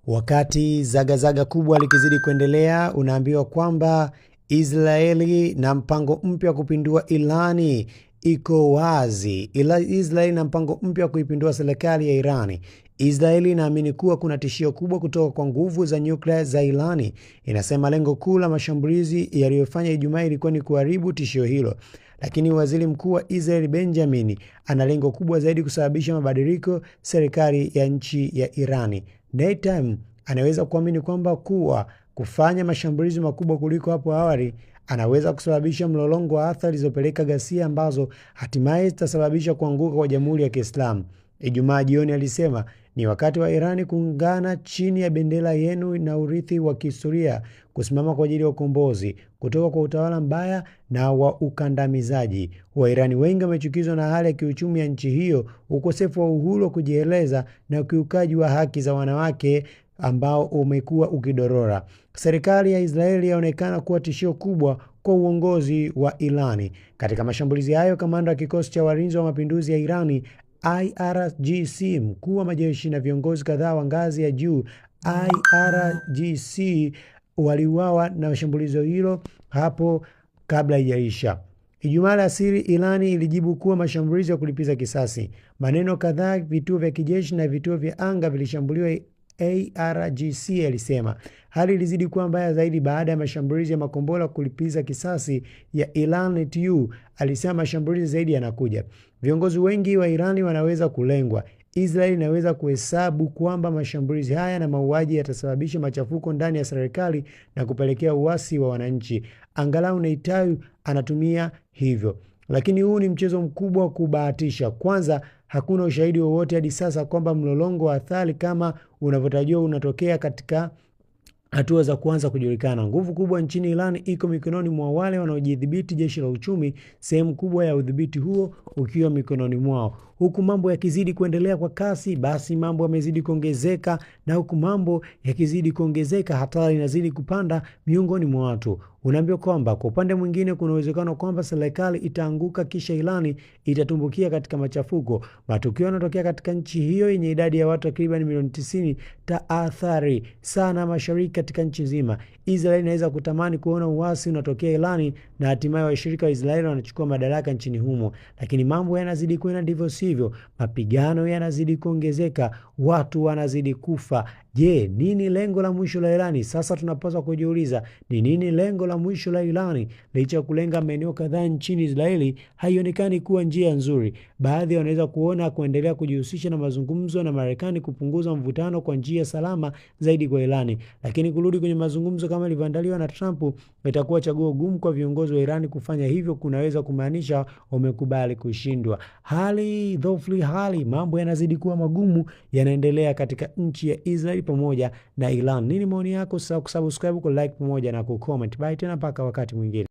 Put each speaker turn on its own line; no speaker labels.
Wakati zagazaga kubwa likizidi kuendelea, unaambiwa kwamba Israeli na mpango mpya wa kupindua Irani iko wazi. Israeli na mpango mpya wa kuipindua serikali ya Irani. Israeli inaamini kuwa kuna tishio kubwa kutoka kwa nguvu za nyuklia za Irani. Inasema lengo kuu la mashambulizi yaliyofanya Ijumaa ilikuwa ni kuharibu tishio hilo. Lakini waziri mkuu wa Israeli Benjamin ana lengo kubwa zaidi kusababisha mabadiliko serikali ya nchi ya Irani. Netanyahu anaweza kuamini kwamba kufanya mashambulizi makubwa kuliko hapo awali anaweza kusababisha mlolongo wa athari zilizopeleka ghasia ambazo hatimaye zitasababisha kuanguka kwa Jamhuri ya Kiislamu. Ijumaa jioni alisema ni wakati wa Irani kuungana chini ya bendera yenu na urithi wa kihistoria, kusimama kwa ajili ya ukombozi kutoka kwa utawala mbaya na wa ukandamizaji. Wairani wengi wamechukizwa na hali ya kiuchumi ya nchi hiyo, ukosefu wa uhuru wa kujieleza na ukiukaji wa haki za wanawake ambao umekuwa ukidorora. Serikali ya Israeli yaonekana kuwa tishio kubwa kwa uongozi wa Irani. Katika mashambulizi hayo, kamanda wa kikosi cha walinzi wa mapinduzi ya Irani IRGC, mkuu wa majeshi na viongozi kadhaa wa ngazi ya juu IRGC waliuawa na shambulizi hilo hapo kabla haijaisha. Ijumaa alasiri Irani ilijibu kuwa mashambulizi ya kulipiza kisasi. Maneno kadhaa, vituo vya kijeshi na vituo vya anga vilishambuliwa. IRGC alisema hali ilizidi kuwa mbaya zaidi baada ya mashambulizi ya makombora kulipiza kisasi ya Iran. Tu alisema mashambulizi zaidi yanakuja. Viongozi wengi wa Irani wanaweza kulengwa. Israeli inaweza kuhesabu kwamba mashambulizi haya na mauaji yatasababisha machafuko ndani ya serikali na kupelekea uasi wa wananchi. Angalau Netanyahu anatumia hivyo. Lakini huu ni mchezo mkubwa wa kubahatisha. Kwanza, hakuna ushahidi wowote hadi sasa kwamba mlolongo wa athari kama unavyotarajiwa unatokea katika hatua za kwanza kujulikana. Nguvu kubwa nchini Iran iko mikononi mwa wale wanaojidhibiti jeshi la uchumi, sehemu kubwa ya udhibiti huo ukiwa mikononi mwao. Huku mambo yakizidi kuendelea kwa kasi, basi mambo yamezidi kuongezeka, na huku mambo yakizidi kuongezeka, hatari inazidi kupanda miongoni mwa watu. Unaambiwa kwamba kwa upande mwingine kuna uwezekano kwamba serikali itaanguka kisha Irani itatumbukia katika machafuko. Matukio yanatokea katika nchi hiyo yenye idadi ya watu takriban milioni 90, taathari sana mashariki katika nchi nzima. Israeli inaweza kutamani kuona uasi unatokea Irani na hatimaye washirika wa Israeli wanachukua madaraka nchini humo. Lakini mambo yanazidi kwenda ndivyo sivyo. Mapigano yanazidi kuongezeka, watu wanazidi kufa. Je, nini lengo la mwisho la Irani? Sasa tunapaswa kujiuliza, ni nini lengo la mwisho la Irani? Licha ya kulenga maeneo kadhaa nchini Israeli, haionekani kuwa njia nzuri. Baadhi wanaweza kuona kuendelea kujihusisha na mazungumzo na Marekani kupunguza mvutano kwa njia salama zaidi kwa Irani. Lakini kurudi kwenye mazungumzo kama ilivyoandaliwa na Trump itakuwa chaguo gumu kwa viongozi wa Irani. Kufanya hivyo kunaweza kumaanisha wamekubali kushindwa. Mambo yanazidi kuwa magumu yanaendelea katika nchi ya Israeli pamoja na Iran. Nini maoni yako? Subscribe, like pamoja na kucomment. Bye tena mpaka wakati mwingine.